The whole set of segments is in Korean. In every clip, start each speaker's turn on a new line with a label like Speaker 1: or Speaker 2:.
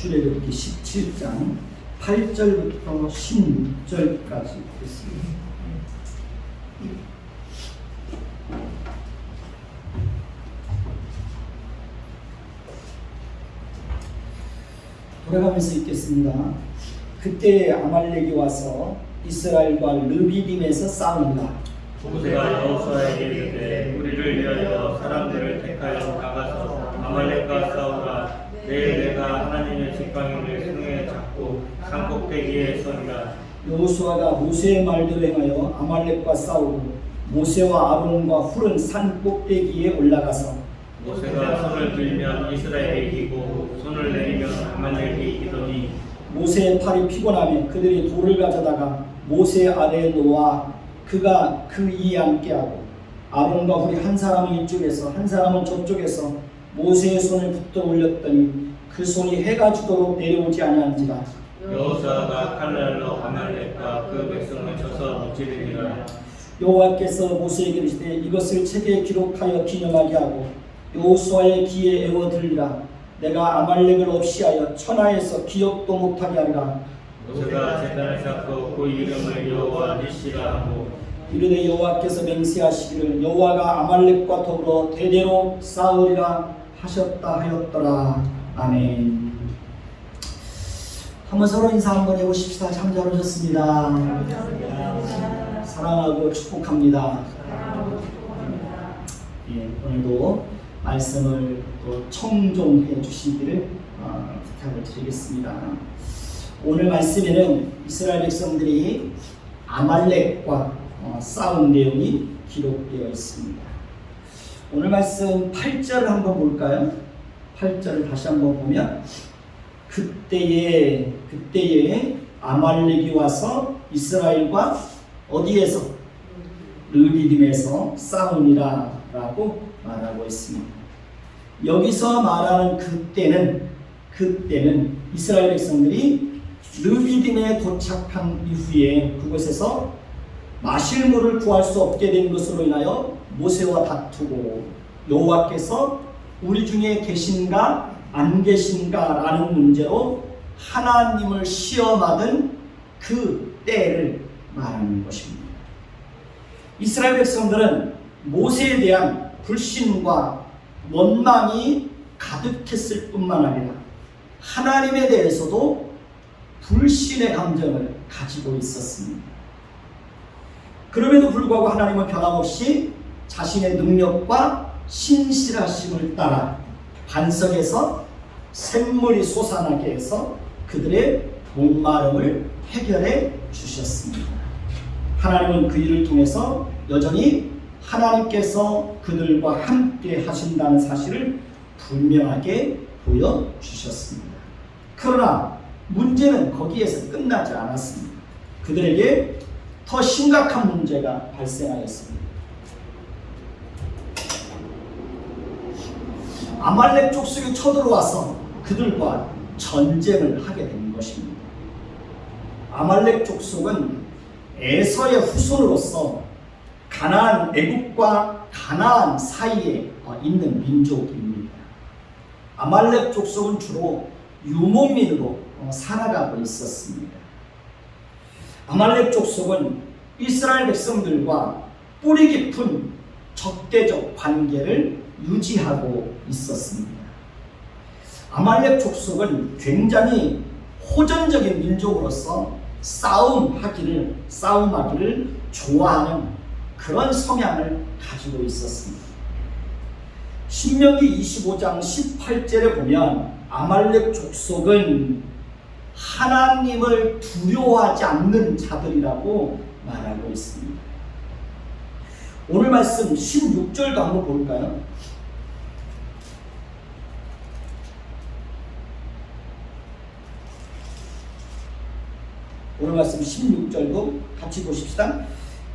Speaker 1: 출애굽기 17장 8절부터 16절까지 있습니다. 돌아가면서 읽겠습니다. 그때 아말렉이 와서 이스라엘과 르비딤에서 싸운다.
Speaker 2: 모세가 여호수아에게 이르되 우리를 위하여 사람들을 택하여 나가서 아말렉과 싸우라. 내일 내가 하나님의 직방임을 승에 잡고 산꼭대기에 서리라.
Speaker 1: 여호수아가 모세의 말대로 행하여 아말렉과 싸우고 모세와 아론과 훌은 산 꼭대기에 올라가서
Speaker 2: 모세가 손을 들면 이스라엘이 이기고 손을 내리면 아말렉이 이기더니
Speaker 1: 모세의 팔이 피곤하며 그들이 돌을 가져다가 모세 아래에 놓아 그가 그 위에 앉게 하고 아론과 훌이 한 사람은 이쪽에서 한 사람은 저쪽에서 모세의 손을 붙들어 올렸더니 그 손이 해가 지도록 내려오지 아니한지라.
Speaker 2: 여호수아가 칼날로 아말렉과 그 백성을 쳐서 무찌르니라.
Speaker 1: 여호와께서 모세에게 이르시되 이것을 책에 기록하여 기념하게 하고 여호수아의 귀에 애워 들리라. 내가 아말렉을 없이하여 천하에서 기억도 못하게 하리라.
Speaker 2: 모세가 제단을 쌓고 그 이름을 여호와 니시라 하고
Speaker 1: 이르되 여호와께서 맹세하시기를 여호와가 아말렉과 더불어 대대로 싸우리라 하셨다 하였더라. 아멘. 한번 서로 인사 한번 해보십시다. 참 잘 오셨습니다. 사랑하고 축복합니다. 예, 오늘도 말씀을 또 청종해 주시기를 부탁을 드리겠습니다. 오늘 말씀에는 이스라엘 백성들이 아말렉과 싸운 내용이 기록되어 있습니다. 오늘 말씀 8절을 한번 볼까요? 8절을 다시 한번 보면 그때에 아말렉이 와서 이스라엘과 어디에서? 르비딤에서 싸우니라 라고 말하고 있습니다. 여기서 말하는 그때는 이스라엘 백성들이 르비딤에 도착한 이후에 그곳에서 마실 물을 구할 수 없게 된 것으로 인하여 모세와 다투고 여호와께서 우리 중에 계신가 안 계신가 라는 문제로 하나님을 시험하던 그 때를 말하는 것입니다. 이스라엘 백성들은 모세에 대한 불신과 원망이 가득했을 뿐만 아니라 하나님에 대해서도 불신의 감정을 가지고 있었습니다. 그럼에도 불구하고 하나님은 변함없이 자신의 능력과 신실하심을 따라 반석에서 샘물이 솟아나게 해서 그들의 목마름을 해결해 주셨습니다. 하나님은 그 일을 통해서 여전히 하나님께서 그들과 함께 하신다는 사실을 분명하게 보여주셨습니다. 그러나 문제는 거기에서 끝나지 않았습니다. 그들에게 더 심각한 문제가 발생하였습니다. 아말렉 족속이 쳐들어와서 그들과 전쟁을 하게 된 것입니다. 아말렉 족속은 에서의 후손으로서 애국과 가나안 사이에 있는 민족입니다. 아말렉 족속은 주로 유목민으로 살아가고 있었습니다. 아말렉 족속은 이스라엘 백성들과 뿌리 깊은 적대적 관계를 유지하고 있었습니다. 아말렉 족속은 굉장히 호전적인 민족으로서 싸움하기를 좋아하는 그런 성향을 가지고 있었습니다. 신명기 25장 18절에 보면 아말렉 족속은 하나님을 두려워하지 않는 자들이라고 말하고 있습니다. 오늘 말씀 16절도 한번 볼까요? 오늘 말씀 16절도 같이 보십시다.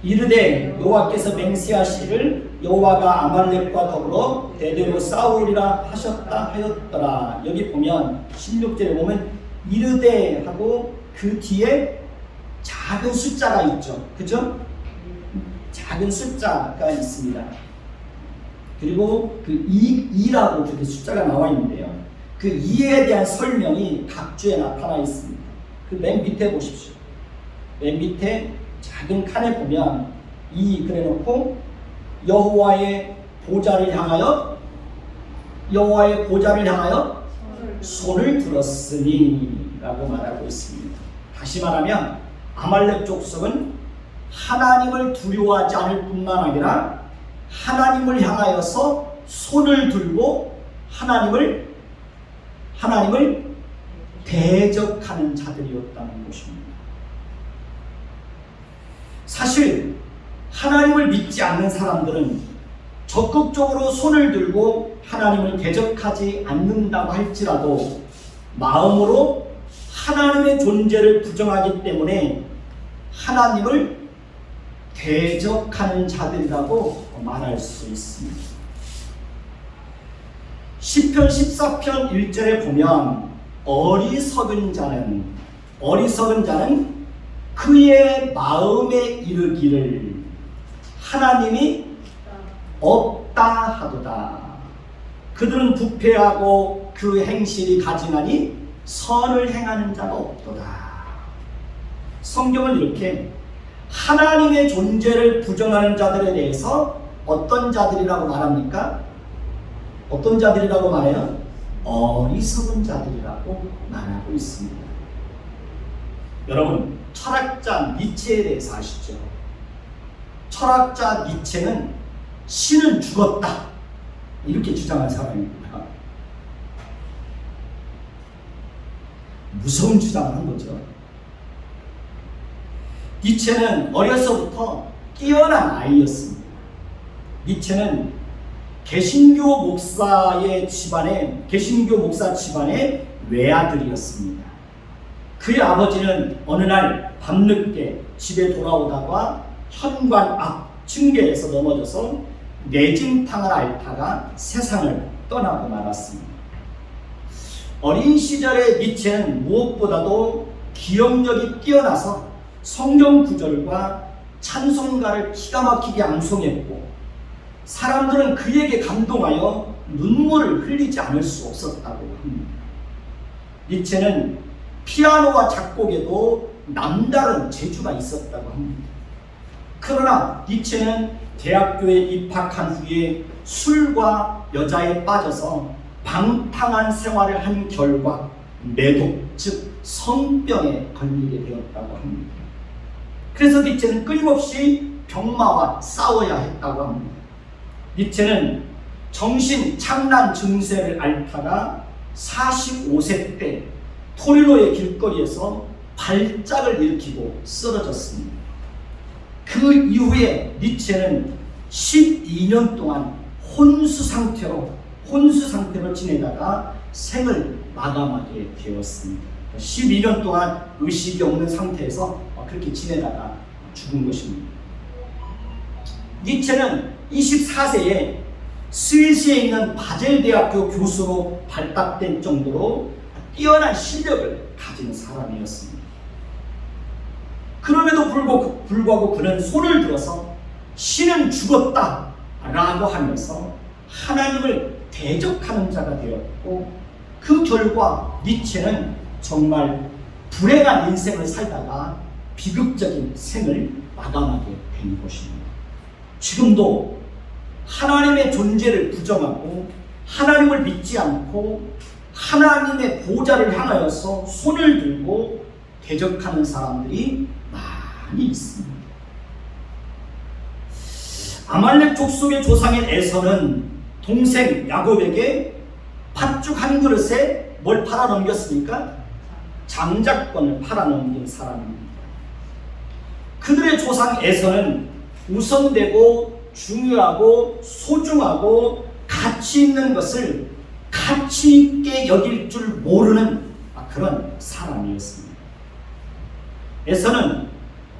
Speaker 1: 이르되 여호와께서 맹세하시기를 여호와가 아말렉과 더불어 대대로 싸우리라 하셨다 하였더라. 여기 보면 16절에 보면 이르되 하고 그 뒤에 작은 숫자가 있죠. 그죠? 작은 숫자가 있습니다. 그리고 그 2라고 그렇게 숫자가 나와 있는데요. 그 이에 대한 설명이 각주에 나타나 있습니다. 그 맨 밑에 보십시오. 맨 밑에 작은 칸에 보면 이 그래놓고 여호와의 보좌를 향하여 손을 들었으니 라고 말하고 있습니다. 다시 말하면 아말렉 족속은 하나님을 두려워하지 않을 뿐만 아니라 하나님을 향하여서 손을 들고 하나님을 대적하는 자들이었다는 것입니다. 사실 하나님을 믿지 않는 사람들은 적극적으로 손을 들고 하나님을 대적하지 않는다고 할지라도 마음으로 하나님의 존재를 부정하기 때문에 하나님을 대적하는 자들이라고 말할 수 있습니다. 시편 14편 1절에 보면 어리석은 자는 그의 마음에 이르기를 하나님이 없다 하도다. 그들은 부패하고 그 행실이 가증하니 선을 행하는 자가 없도다. 성경은 이렇게 하나님의 존재를 부정하는 자들에 대해서 어떤 자들이라고 말합니까? 어떤 자들이라고 말해요? 어리석은 자들이라고 말하고 있습니다. 여러분, 철학자 니체에 대해서 아시죠? 철학자 니체는 신은 죽었다 이렇게 주장한 사람입니다. 무서운 주장을 한 거죠. 니체는 어려서부터 뛰어난 아이였습니다. 니체는 개신교 목사 집안의 외아들이었습니다. 그의 아버지는 어느 날 밤늦게 집에 돌아오다가 현관 앞 층계에서 넘어져서 뇌진탕을 앓다가 세상을 떠나고 말았습니다. 어린 시절의 니체는 무엇보다도 기억력이 뛰어나서 성경 구절과 찬송가를 기가 막히게 암송했고 사람들은 그에게 감동하여 눈물을 흘리지 않을 수 없었다고 합니다. 니체는 피아노와 작곡에도 남다른 재주가 있었다고 합니다. 그러나 니체는 대학교에 입학한 후에 술과 여자에 빠져서 방탕한 생활을 한 결과 매독, 즉 성병에 걸리게 되었다고 합니다. 그래서 니체는 끊임없이 병마와 싸워야 했다고 합니다. 니체는 정신 착란 증세를 앓다가 45세 때 토리노의 길거리에서 발작을 일으키고 쓰러졌습니다. 그 이후에 니체는 12년 동안 혼수 상태로 지내다가 생을 마감하게 되었습니다. 12년 동안 의식이 없는 상태에서 그렇게 지내다가 죽은 것입니다. 니체는 24세에 스위스에 있는 바젤 대학교 교수로 발탁된 정도로 뛰어난 실력을 가진 사람이었습니다. 그럼에도 불구하고 그는 손을 들어서 신은 죽었다 라고 하면서 하나님을 대적하는 자가 되었고 그 결과 니체는 정말 불행한 인생을 살다가 비극적인 생을 마감하게 된 것입니다. 지금도 하나님의 존재를 부정하고 하나님을 믿지 않고 하나님의 보좌를 향하여서 손을 들고 대적하는 사람들이 많이 있습니다. 아말렉 족속의 조상인 에서는 동생 야곱에게 팥죽 한 그릇에 뭘 팔아넘겼습니까? 장자권을 팔아넘긴 사람입니다. 그들의 조상 에서는 우선되고 중요하고 소중하고 가치 있는 것을 가치 있게 여길 줄 모르는 그런 사람이었습니다. 에서는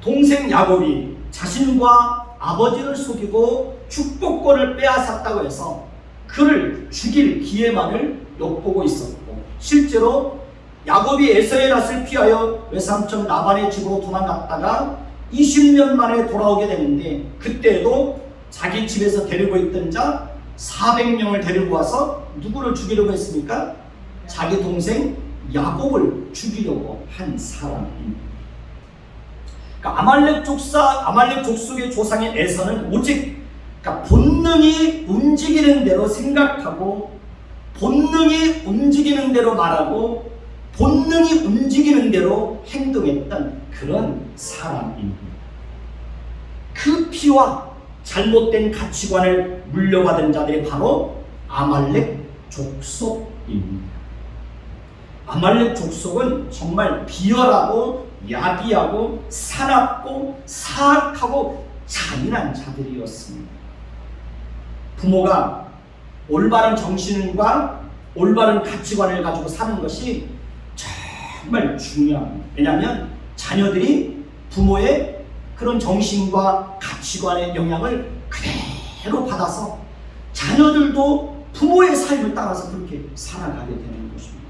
Speaker 1: 동생 야곱이 자신과 아버지를 속이고 축복권을 빼앗았다고 해서 그를 죽일 기회만을 엿보고 있었고 실제로 야곱이 에서의 낯을 피하여 외삼촌 라반의 집으로 도망갔다가 20년 만에 돌아오게 되는데 그때도 자기 집에서 데리고 있던 자 400명을 데리고 와서 누구를 죽이려고 했습니까? 자기 동생 야곱을 죽이려고 한 사람입니다. 그러니까 아말렉 족속의 조상인 에서는 오직 본능이 움직이는 대로 생각하고, 본능이 움직이는 대로 말하고, 본능이 움직이는 대로 행동했던 그런 사람입니다. 그 피와 잘못된 가치관을 물려받은 자들이 바로 아말렉 족속입니다. 아말렉 족속은 정말 비열하고 야비하고 사납고 사악하고 잔인한 자들이었습니다. 부모가 올바른 정신과 올바른 가치관을 가지고 사는 것이 정말 중요합니다. 왜냐하면 자녀들이 부모의 그런 정신과 가치관의 영향을 그대로 받아서 자녀들도 부모의 삶을 따라서 그렇게 살아가게 되는 것입니다.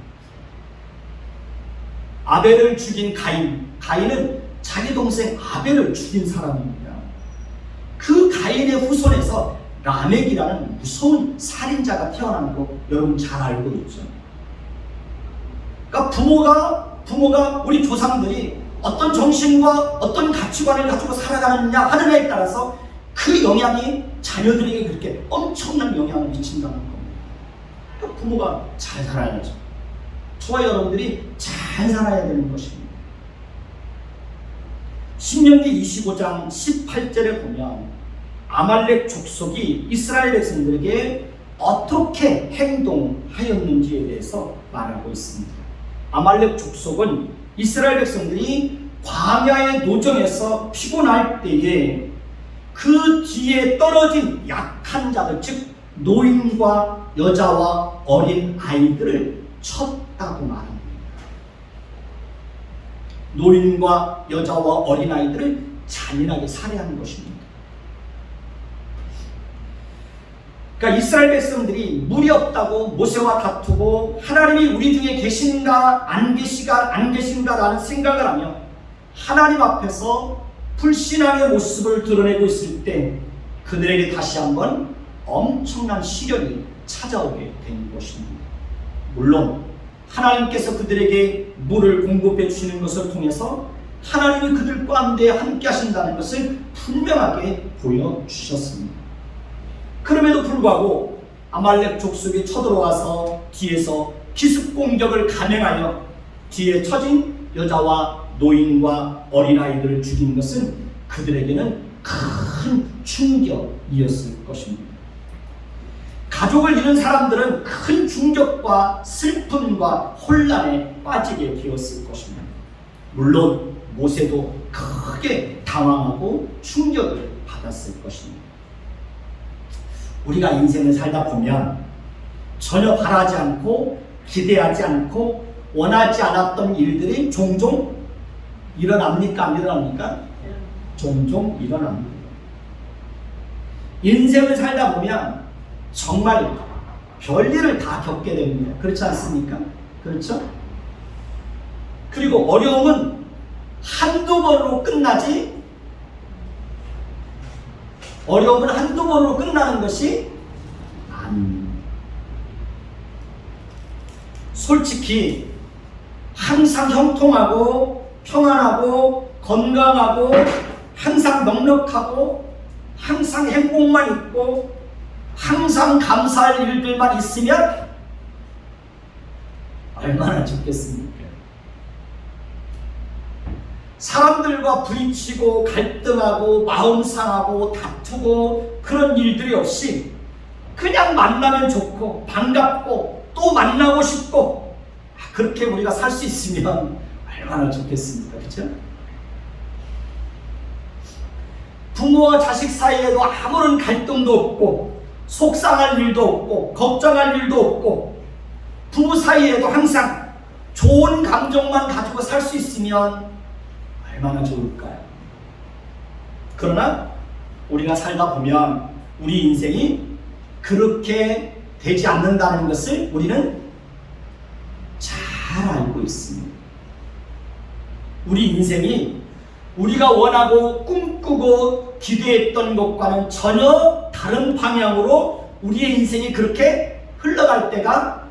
Speaker 1: 아벨을 죽인 가인은 자기 동생 아벨을 죽인 사람입니다. 그 가인의 후손에서 라멕이라는 무서운 살인자가 태어난 거 여러분 잘 알고 있죠. 그러니까 부모가 우리 조상들이 어떤 정신과 어떤 가치관을 가지고 살아가느냐 하느냐에 따라서 그 영향이 자녀들에게 그렇게 엄청난 영향을 미친다는 겁니다. 그러니까 부모가 잘 살아야죠. 저와 여러분들이 잘 살아야 되는 것입니다. 신명기 25장 18절에 보면 아말렉 족속이 이스라엘 백성들에게 어떻게 행동하였는지에 대해서 말하고 있습니다. 아말렉 족속은 이스라엘 백성들이 광야의 노정에서 피곤할 때에 그 뒤에 떨어진 약한 자들, 즉 노인과 여자와 어린 아이들을 쳤다고 말합니다. 노인과 여자와 어린 아이들을 잔인하게 살해하는 것입니다. 그러니까 이스라엘 백성들이 물이 없다고 모세와 다투고 하나님이 우리 중에 계신가 안 계신가라는 생각을 하며 하나님 앞에서 불신앙의 모습을 드러내고 있을 때 그들에게 다시 한번 엄청난 시련이 찾아오게 된 것입니다. 물론 하나님께서 그들에게 물을 공급해 주시는 것을 통해서 하나님이 그들 가운데 함께 하신다는 것을 분명하게 보여주셨습니다. 그럼에도 불구하고 아말렉 족속이 쳐들어와서 뒤에서 기습 공격을 감행하여 뒤에 처진 여자와 노인과 어린아이들을 죽인 것은 그들에게는 큰 충격이었을 것입니다. 가족을 잃은 사람들은 큰 충격과 슬픔과 혼란에 빠지게 되었을 것입니다. 물론 모세도 크게 당황하고 충격을 받았을 것입니다. 우리가 인생을 살다 보면 전혀 바라지 않고 기대하지 않고 원하지 않았던 일들이 종종 일어납니까? 안 일어납니까? 종종 일어납니다. 인생을 살다 보면 정말 별일을 다 겪게 됩니다. 그렇지 않습니까? 그렇죠? 그리고 어려움은 한두 번으로 끝나지, 어려움은 한두 번으로 끝나는 것이 아닙니다. 솔직히 항상 형통하고 평안하고 건강하고 항상 넉넉하고 항상 행복만 있고 항상 감사할 일들만 있으면 얼마나 좋겠습니까? 사람들과 부딪히고 갈등하고 마음 상하고 다투고 그런 일들이 없이 그냥 만나면 좋고 반갑고 또 만나고 싶고 그렇게 우리가 살 수 있으면 얼마나 좋겠습니까? 그렇죠? 부모와 자식 사이에도 아무런 갈등도 없고 속상할 일도 없고 걱정할 일도 없고 부부 사이에도 항상 좋은 감정만 가지고 살 수 있으면 얼마나 좋을까요? 그러나 우리가 살다 보면 우리 인생이 그렇게 되지 않는다는 것을 우리는 잘 알고 있습니다. 우리 인생이 우리가 원하고 꿈꾸고 기대했던 것과는 전혀 다른 방향으로 우리의 인생이 그렇게 흘러갈 때가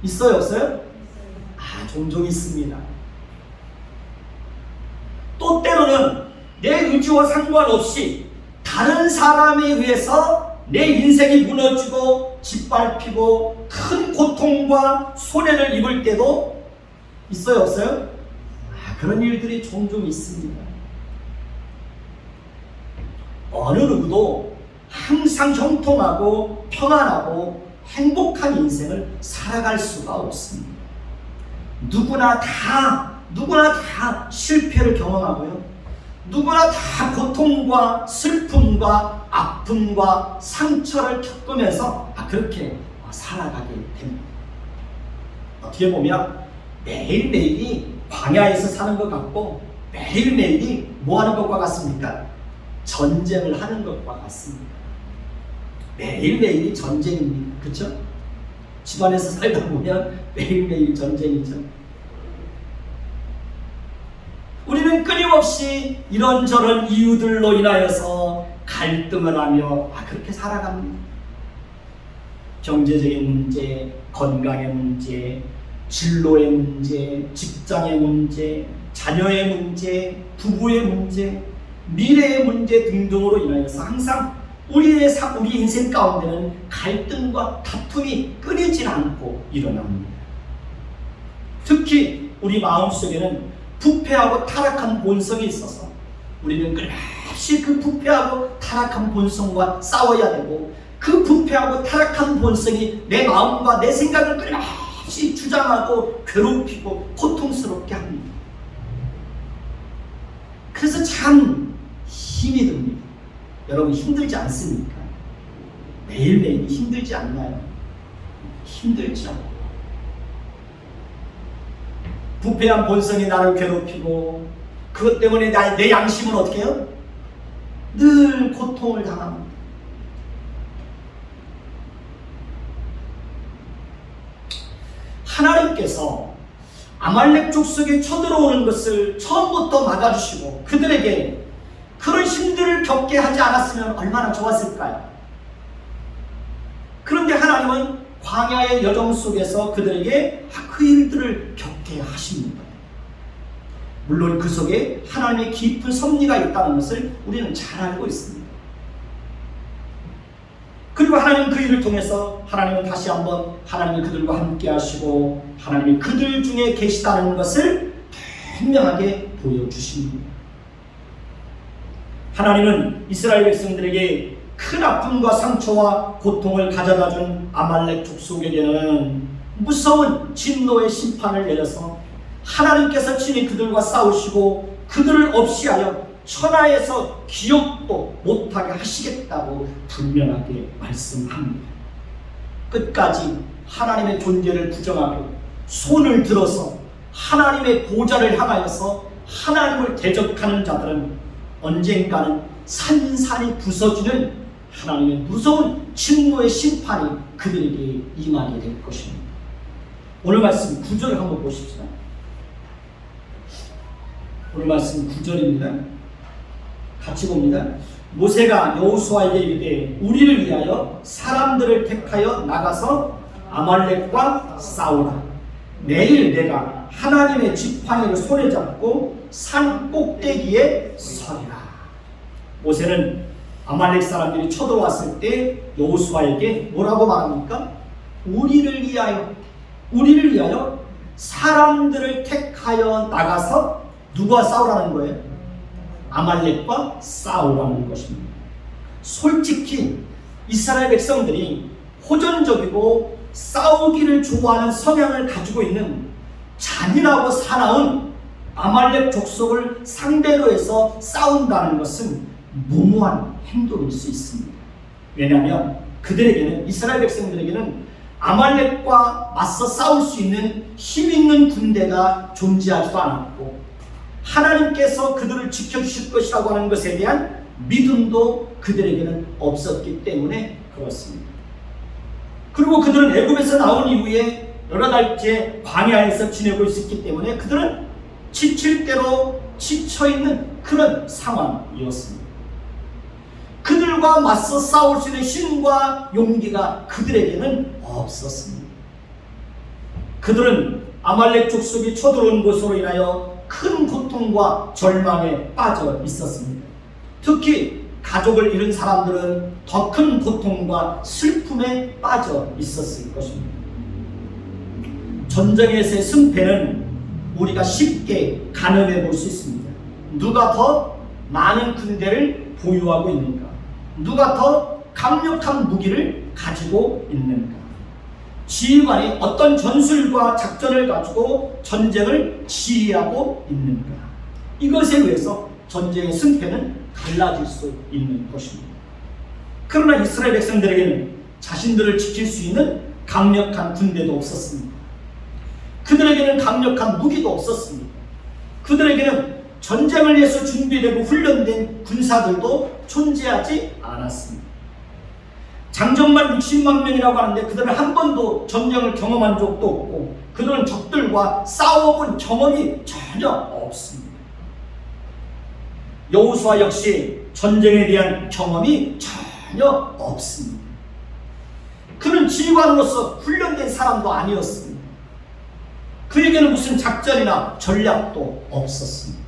Speaker 1: 있어요, 없어요? 종종 있습니다. 또 때로는 내 의지와 상관없이 다른 사람에 의해서 내 인생이 무너지고 짓밟히고 큰 고통과 손해를 입을 때도 있어요, 없어요? 그런 일들이 종종 있습니다. 어느 누구도 항상 형통하고 평안하고 행복한 인생을 살아갈 수가 없습니다. 누구나 다 실패를 경험하고요. 누구나 다 고통과 슬픔과 아픔과 상처를 겪으면서 그렇게 살아가게 됩니다. 어떻게 보면 매일매일이 광야에서 사는 것 같고 매일매일이 뭐 하는 것과 같습니까? 전쟁을 하는 것과 같습니다. 매일매일이 전쟁입니다. 그렇죠? 집안에서 살다 보면 매일매일 전쟁이죠. 우리는 끊임없이 이런저런 이유들로 인하여서 갈등을 하며 그렇게 살아갑니다. 경제적인 문제, 건강의 문제, 진로의 문제, 직장의 문제, 자녀의 문제, 부부의 문제, 미래의 문제 등등으로 인하여서 항상 우리 인생 가운데는 갈등과 다툼이 끊이질 않고 일어납니다. 특히 우리 마음속에는 부패하고 타락한 본성이 있어서 우리는 끊임없이 그 부패하고 타락한 본성과 싸워야 되고, 그 부패하고 타락한 본성이 내 마음과 내 생각을 끊임없이 주장하고 괴롭히고 고통스럽게 합니다. 그래서 참 힘이 듭니다. 여러분 힘들지 않습니까? 매일매일이 힘들지 않나요? 힘들죠. 부패한 본성이 나를 괴롭히고 그것 때문에 내 양심은 어떻게 해요? 늘 고통을 당합니다. 하나님께서 아말렉 족속이 쳐들어오는 것을 처음부터 막아주시고 그들에게 그런 힘들을 겪게 하지 않았으면 얼마나 좋았을까요? 그런데 하나님은 광야의 여정 속에서 그들에게 그 일들을 겪게 하십니다. 물론 그 속에 하나님의 깊은 섭리가 있다는 것을 우리는 잘 알고 있습니다. 그리고 하나님 그 일을 통해서 하나님은 다시 한번 하나님이 그들과 함께 하시고 하나님이 그들 중에 계시다는 것을 분명하게 보여주십니다. 하나님은 이스라엘 백성들에게 큰 아픔과 상처와 고통을 가져다 준 아말렉 족속에게는 무서운 진노의 심판을 내려서 하나님께서 친히 그들과 싸우시고 그들을 없이하여 천하에서 기억도 못하게 하시겠다고 분명하게 말씀합니다. 끝까지 하나님의 존재를 부정하고 손을 들어서 하나님의 보좌를 향하여서 하나님을 대적하는 자들은 언젠가는 산산이 부서지는 하나님의 무서운 진노의 심판이 그들에게 임하게 될 것입니다. 오늘 말씀 9절을 한번 보십시다. 오늘 말씀 9절입니다. 같이 봅니다. 모세가 여호수아에게 이르되 우리를 위하여 사람들을 택하여 나가서 아말렉과 싸우라. 내일 내가 하나님의 지팡이를 손에 잡고 산 꼭대기에 서리라. 모세는 아말렉 사람들이 쳐들어왔을 때 여호수아에게 뭐라고 말합니까? 우리를 위하여 사람들을 택하여 나가서 누구와 싸우라는 거예요? 아말렉과 싸우라는 것입니다. 솔직히 이스라엘 백성들이 호전적이고 싸우기를 좋아하는 성향을 가지고 있는 잔인하고 사나운 아말렉 족속을 상대로 해서 싸운다는 것은 무모한 행동일 수 있습니다. 왜냐하면 그들에게는, 이스라엘 백성들에게는 아말렉과 맞서 싸울 수 있는 힘 있는 군대가 존재하지도 않았고 하나님께서 그들을 지켜주실 것이라고 하는 것에 대한 믿음도 그들에게는 없었기 때문에 그렇습니다. 그리고 그들은 애굽에서 나온 이후에 여러 달째 광야에서 지내고 있었기 때문에 그들은 지칠 대로 지쳐있는 그런 상황이었습니다. 그들과 맞서 싸울 수 있는 힘과 용기가 그들에게는 없었습니다. 그들은 아말렉 족속이 쳐들어온 것으로 인하여 큰 고통과 절망에 빠져 있었습니다. 특히 가족을 잃은 사람들은 더 큰 고통과 슬픔에 빠져 있었을 것입니다. 전쟁에서의 승패는 우리가 쉽게 가늠해 볼 수 있습니다. 누가 더 많은 군대를 보유하고 있는가? 누가 더 강력한 무기를 가지고 있는가? 지휘관이 어떤 전술과 작전을 가지고 전쟁을 지휘하고 있는가? 이것에 의해서 전쟁의 승패는 달라질 수 있는 것입니다. 그러나 이스라엘 백성들에게는 자신들을 지킬 수 있는 강력한 군대도 없었습니다. 그들에게는 강력한 무기도 없었습니다. 그들에게는 전쟁을 위해서 준비되고 훈련된 군사들도 존재하지 않았습니다. 장정만 60만 명이라고 하는데 그들은 한 번도 전쟁을 경험한 적도 없고 그들은 적들과 싸워본 경험이 전혀 없습니다. 여호수아 역시 전쟁에 대한 경험이 전혀 없습니다. 그는 지휘관으로서 훈련된 사람도 아니었습니다. 그에게는 무슨 작전이나 전략도 없었습니다.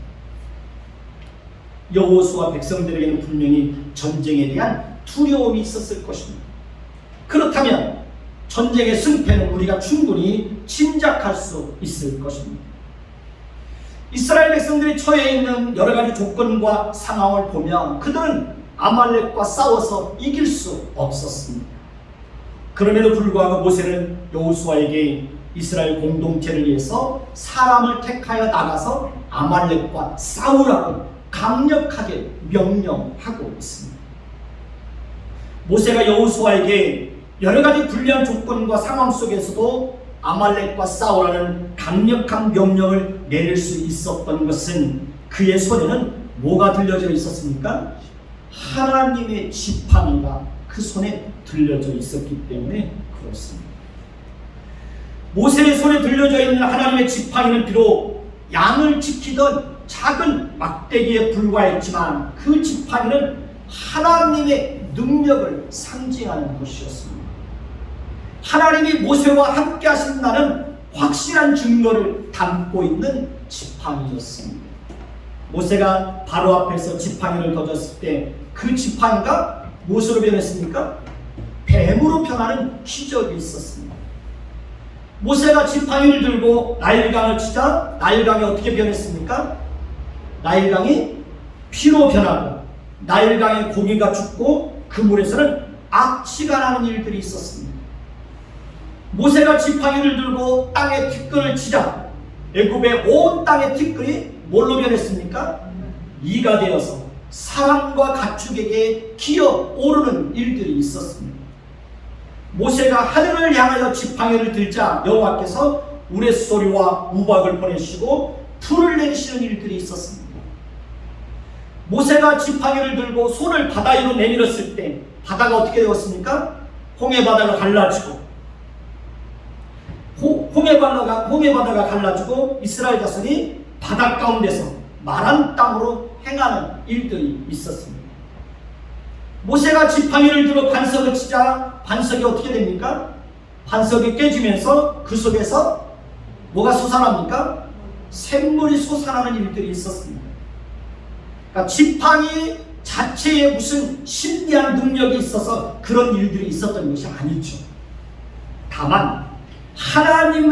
Speaker 1: 여호수아 백성들에게는 분명히 전쟁에 대한 두려움이 있었을 것입니다. 그렇다면 전쟁의 승패는 우리가 충분히 짐작할 수 있을 것입니다. 이스라엘 백성들이 처해 있는 여러 가지 조건과 상황을 보면 그들은 아말렉과 싸워서 이길 수 없었습니다. 그럼에도 불구하고 모세는 여호수아에게 이스라엘 공동체를 위해서 사람을 택하여 나가서 아말렉과 싸우라고 강력하게 명령하고 있습니다. 모세가 여호수아에게 여러 가지 불리한 조건과 상황 속에서도 아말렉과 싸우라는 강력한 명령을 내릴 수 있었던 것은 그의 손에는 뭐가 들려져 있었습니까? 하나님의 지팡이가 그 손에 들려져 있었기 때문에 그렇습니다. 모세의 손에 들려져 있는 하나님의 지팡이는 비록 양을 지키던 작은 막대기에 불과했지만 그 지팡이는 하나님의 능력을 상징하는 것이었습니다. 하나님이 모세와 함께 하신다는 확실한 증거를 담고 있는 지팡이였습니다. 모세가 바로 앞에서 지팡이를 던졌을 때 그 지팡이가 무엇으로 변했습니까? 뱀으로 변하는 기적이 있었습니다. 모세가 지팡이를 들고 나일강을 치자 나일강이 어떻게 변했습니까? 나일강이 피로 변하고 나일강의 고기가 죽고 그 물에서는 악취가 나는 일들이 있었습니다. 모세가 지팡이를 들고 땅에 티끌을 치자 애굽의 온 땅의 티끌이 뭘로 변했습니까? 이가 되어서 사람과 가축에게 기어 오르는 일들이 있었습니다. 모세가 하늘을 향하여 지팡이를 들자 여호와께서 우레소리와 우박을 보내시고 불을 내리시는 일들이 있었습니다. 모세가 지팡이를 들고 손을 바다 위로 내밀었을 때 바다가 어떻게 되었습니까? 홍해바다가 갈라지고 홍해바다가 갈라지고 이스라엘 자손이 바다 가운데서 마른 땅으로 행하는 일들이 있었습니다. 모세가 지팡이를 들어 반석을 치자 반석이 어떻게 됩니까? 반석이 깨지면서 그 속에서 뭐가 솟아납니까? 샘물이 솟아나는 일들이 있었습니다. 그러니까 지팡이 자체에 무슨 신비한 능력이 있어서 그런 일들이 있었던 것이 아니죠. 다만 하나님은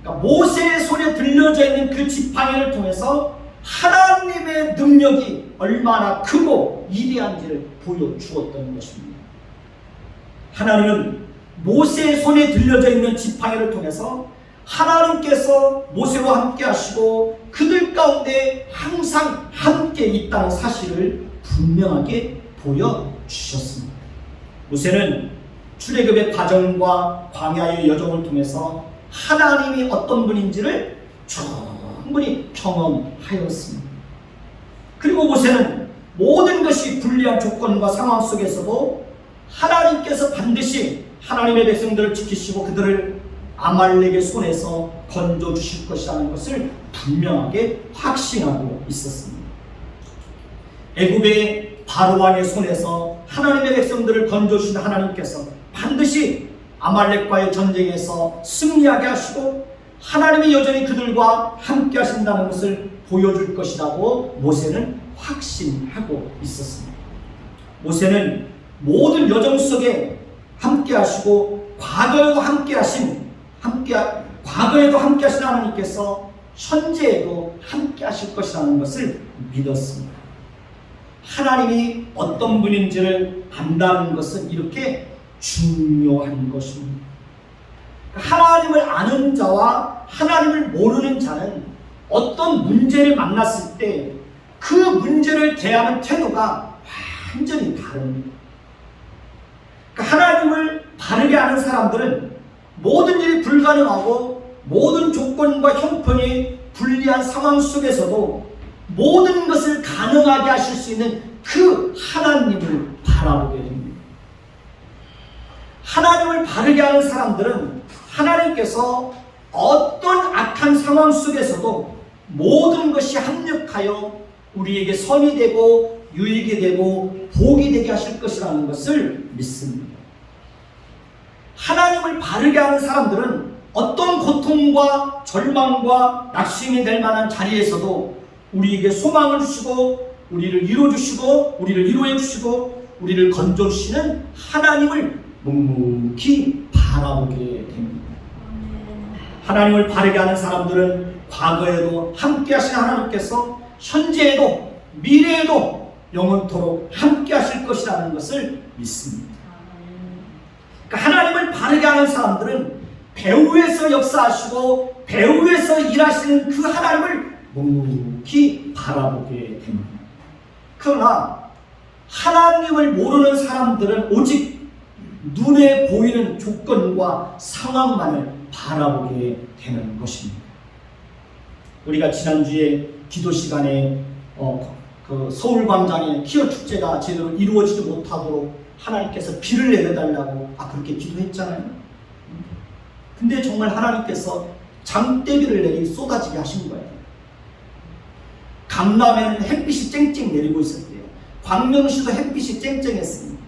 Speaker 1: 그러니까 모세의 손에 들려져 있는 그 지팡이를 통해서 하나님의 능력이 얼마나 크고 위대한지를 보여주었던 것입니다. 하나님은 모세의 손에 들려져 있는 지팡이를 통해서 하나님께서 모세와 함께 하시고 그들 가운데 항상 함께 있다는 사실을 분명하게 보여주셨습니다. 모세는 출애굽의 과정과 광야의 여정을 통해서 하나님이 어떤 분인지를 충분히 경험하였습니다. 그리고 모세는 모든 것이 불리한 조건과 상황 속에서도 하나님께서 반드시 하나님의 백성들을 지키시고 그들을 아말렉의 손에서 건져주실 것이라는 것을 분명하게 확신하고 있었습니다. 애굽의 바로왕의 손에서 하나님의 백성들을 건져주신 하나님께서 반드시 아말렉과의 전쟁에서 승리하게 하시고 하나님이 여전히 그들과 함께 하신다는 것을 보여줄 것이라고 모세는 확신하고 있었습니다. 모세는 모든 여정 속에 함께 하시고 과거에도 함께 하신 하나님께서 현재에도 함께 하실 것이라는 것을 믿었습니다. 하나님이 어떤 분인지를 안다는 것은 이렇게 중요한 것입니다. 하나님을 아는 자와 하나님을 모르는 자는 어떤 문제를 만났을 때 그 문제를 대하는 태도가 완전히 다릅니다. 하나님을 바르게 아는 사람들은 모든 일이 불가능하고 모든 조건과 형편이 불리한 상황 속에서도 모든 것을 가능하게 하실 수 있는 그 하나님을 바라보게 됩니다. 하나님을 바르게 하는 사람들은 하나님께서 어떤 악한 상황 속에서도 모든 것이 합력하여 우리에게 선이 되고 유익이 되고 복이 되게 하실 것이라는 것을 믿습니다. 하나님을 바르게 하는 사람들은 어떤 고통과 절망과 낙심이 될 만한 자리에서도 우리에게 소망을 주시고 우리를 이루어주시고 우리를 이루어 주시고 우리를 건져주시는 하나님을 묵묵히 바라보게 됩니다. 하나님을 바르게 하는 사람들은 과거에도 함께 하신 하나님께서 현재에도 미래에도 영원토록 함께 하실 것이라는 것을 믿습니다. 그러니까 하나님을 바르게 하는 사람들은 배후에서 역사하시고 배후에서 일하시는 그 하나님을 묵묵히 바라보게 됩니다. 그러나 하나님을 모르는 사람들은 오직 눈에 보이는 조건과 상황만을 바라보게 되는 것입니다. 우리가 지난주에 기도 시간에 그 서울광장의 키어 축제가 제대로 이루어지지 못하도록 하나님께서 비를 내려달라고 그렇게 기도했잖아요. 근데 정말 하나님께서 장대비를 내리 쏟아지게 하신 거예요. 강남에는 햇빛이 쨍쨍 내리고 있었대요. 광명시도 햇빛이 쨍쨍했습니다.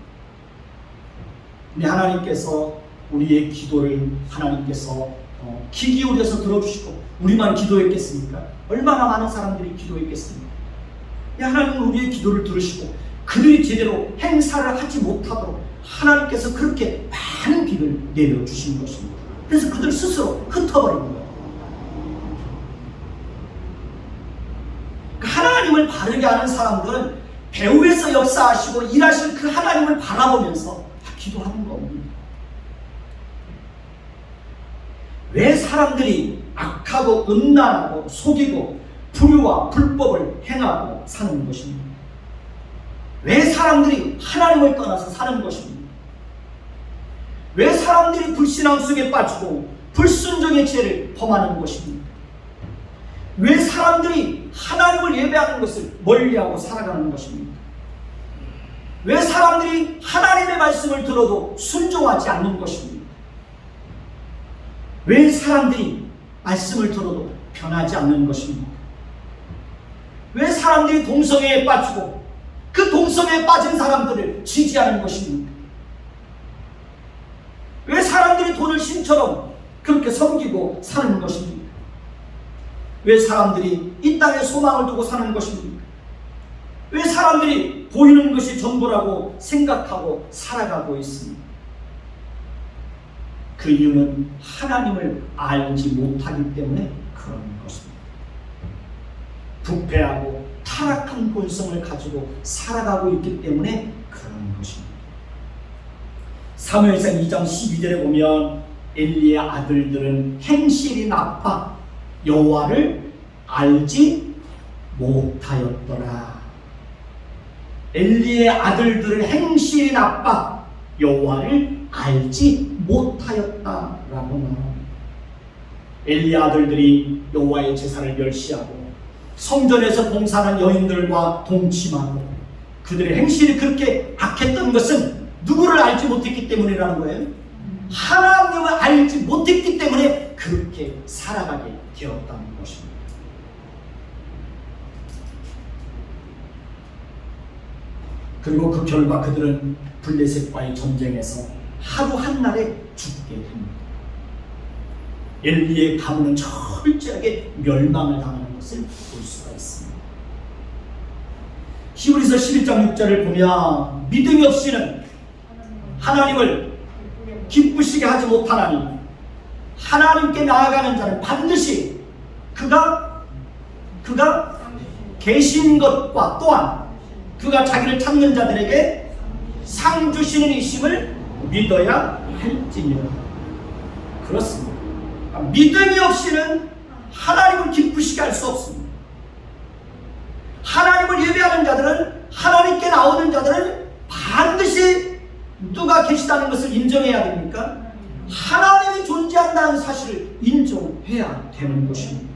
Speaker 1: 근데 하나님께서 우리의 기도를 하나님께서 귀 기울여서 들어주시고 우리만 기도했겠습니까? 얼마나 많은 사람들이 기도했겠습니까? 하나님은 우리의 기도를 들으시고 그들이 제대로 행사를 하지 못하도록 하나님께서 그렇게 많은 비를 내려주신 것입니다. 그래서 그들 스스로 흩어버린 거예요. 하나님을 바르게 하는 사람들은 배후에서 역사하시고 일하실 그 하나님을 바라보면서 기도하는 겁니다. 왜 사람들이 악하고 음란하고 속이고 불의와 불법을 행하고 사는 것입니까? 왜 사람들이 하나님을 떠나서 사는 것입니까? 왜 사람들이 불신앙 속에 빠지고 불순종의 죄를 범하는 것입니까? 왜 사람들이 하나님을 예배하는 것을 멀리하고 살아가는 것입니까? 왜 사람들이 하나님의 말씀을 들어도 순종하지 않는 것입니까? 왜 사람들이 말씀을 들어도 변하지 않는 것입니까? 왜 사람들이 동성애에 빠지고 그 동성애에 빠진 사람들을 지지하는 것입니까? 왜 사람들이 돈을 신처럼 그렇게 섬기고 사는 것입니까? 왜 사람들이 이 땅에 소망을 두고 사는 것입니까? 왜 사람들이 보이는 것이 전부라고 생각하고 살아가고 있습니다? 그 이유는 하나님을 알지 못하기 때문에 그런 것입니다. 부패하고 타락한 본성을 가지고 살아가고 있기 때문에 그런 것입니다. 사무엘상 2장 12절에 보면 엘리의 아들들은 행실이 나빠 여호와를 알지 못하였더라. 엘리의 아들들은 행실이 나빠 여호와를 알지 못하였다라고 말합니다. 엘리의 아들들이 여호와의 제사를 멸시하고 성전에서 봉사하는 여인들과 동침하고 그들의 행실이 그렇게 악했던 것은 누구를 알지 못했기 때문이라는 거예요. 하나님을 알지 못했기 때문에 그렇게 살아가게 되었다는 것입니다. 그리고 그 결과 그들은 블레셋과의 전쟁에서 하루 한날에 죽게 됩니다. 엘리의 가문은 철저하게 멸망을 당하는 것을 볼 수가 있습니다. 히브리서 11장 6절을 보면 믿음이 없이는 하나님을 기쁘시게 하지 못하나니 하나님께 나아가는 자는 반드시 그가 계신 것과 또한 그가 자기를 찾는 자들에게 상 주시는 이심을 믿어야 할지니라. 그렇습니다. 믿음이 없이는 하나님을 기쁘시게 할 수 없습니다. 하나님을 예배하는 자들은, 하나님께 나오는 자들은 반드시 누가 계시다는 것을 인정해야 됩니까? 하나님이 존재한다는 사실을 인정해야 되는 것입니다.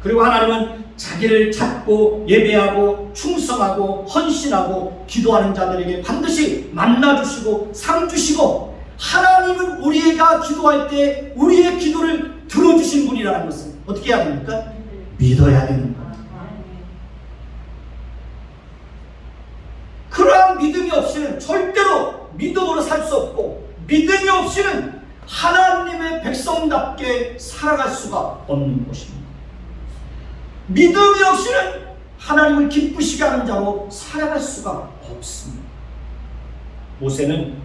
Speaker 1: 그리고 하나님은 자기를 찾고 예배하고 충성하고 헌신하고 기도하는 자들에게 반드시 만나주시고 상 주시고, 하나님은 우리가 기도할 때 우리의 기도를 들어주신 분이라는 것을 어떻게 해야 됩니까? 믿어야 되는 겁니다. 그러한 믿음이 없이는 절대로 믿음으로 살 수 없고, 믿음이 없이는 하나님의 백성답게 살아갈 수가 없는 것입니다. 믿음이 없이는 하나님을 기쁘시게 하는 자로 살아갈 수가 없습니다. 모세는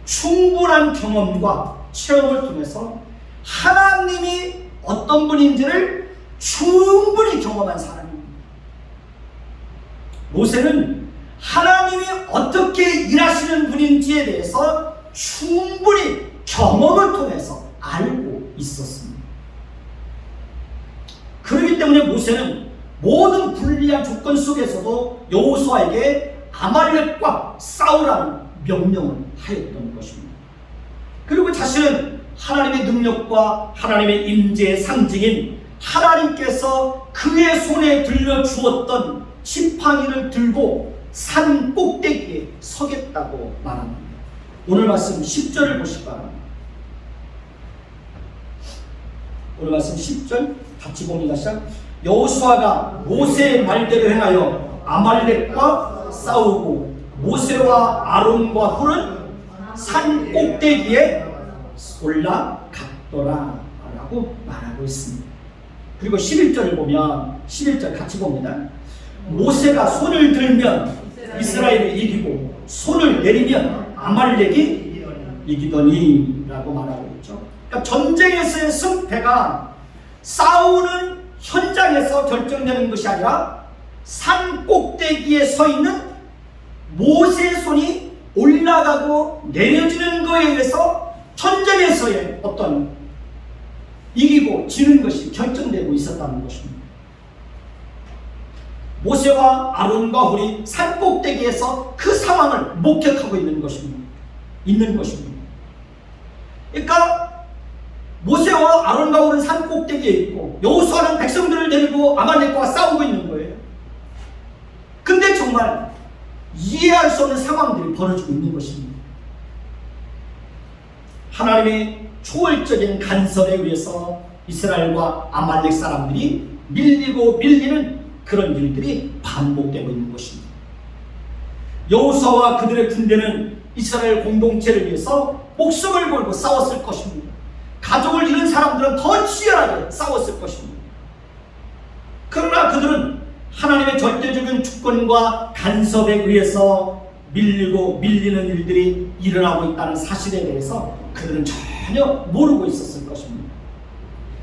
Speaker 1: 충분한 경험과 체험을 통해서 하나님이 어떤 분인지를 충분히 경험한 사람입니다. 모세는 하나님이 어떻게 일하시는 분인지에 대해서 충분히 경험을 통해서 알고 있었습니다. 그렇기 때문에 모세는 모든 불리한 조건 속에서도 여호수아에게 아말렉과 싸우라는 명령을 하였던 것입니다. 그리고 자신은 하나님의 능력과 하나님의 임재의 상징인 하나님께서 그의 손에 들려주었던 지팡이를 들고 산 꼭대기에 서겠다고 말합니다. 오늘 말씀 10절을 보시기 바랍니다. 오늘 말씀 10절 같이 봅니다. 시작. 여호수아가 모세의 말대로 행하여 아말렉과 싸우고 모세와 아론과 훌은 산 꼭대기에 올라갔더라 라고 말하고 있습니다. 그리고 11절을 보면 11절 같이 봅니다. 모세가 손을 들면 이스라엘이 이기고 손을 내리면 아말렉이 이기더니 라고 말하고 있죠. 그러니까 전쟁에서의 승패가 싸우는 현장에서 결정되는 것이 아니라 산 꼭대기에 서 있는 모세의 손이 올라가고 내려지는 것에 의해서 전쟁에서의 어떤 이기고 지는 것이 결정되고 있었다는 것입니다. 모세와 아론과 훌이 산 꼭대기에서 그 상황을 목격하고 있는 것입니다. 그러니까 모세와 아론과 훌은 산 꼭대기에 있고 여호수아는 백성들을 데리고 아말렉과 싸우고 있는 거예요. 근데 정말 이해할 수 없는 상황들이 벌어지고 있는 것입니다. 하나님의 초월적인 간섭에 의해서 이스라엘과 아말렉 사람들이 밀리고 밀리는 그런 일들이 반복되고 있는 것입니다. 여호수아와 그들의 군대는 이스라엘 공동체를 위해서 목숨을 걸고 싸웠을 것입니다. 가족을 잃은 사람들은 더 치열하게 싸웠을 것입니다. 그러나 그들은 하나님의 절대적인 주권과 간섭에 의해서 밀리고 밀리는 일들이 일어나고 있다는 사실에 대해서 그들은 전혀 모르고 있었을 것입니다.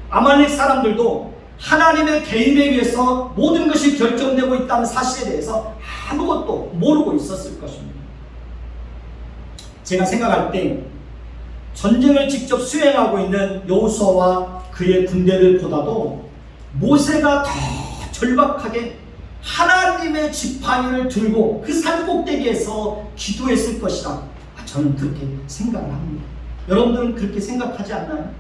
Speaker 1: 아말렉 사람들도 하나님의 개입에 의해서 모든 것이 결정되고 있다는 사실에 대해서 아무것도 모르고 있었을 것입니다. 제가 생각할 때 전쟁을 직접 수행하고 있는 여호수아와 그의 군대를 보다도 모세가 더 절박하게 하나님의 지팡이를 들고 그 산 꼭대기에서 기도했을 것이다. 저는 그렇게 생각을 합니다. 여러분들은 그렇게 생각하지 않나요?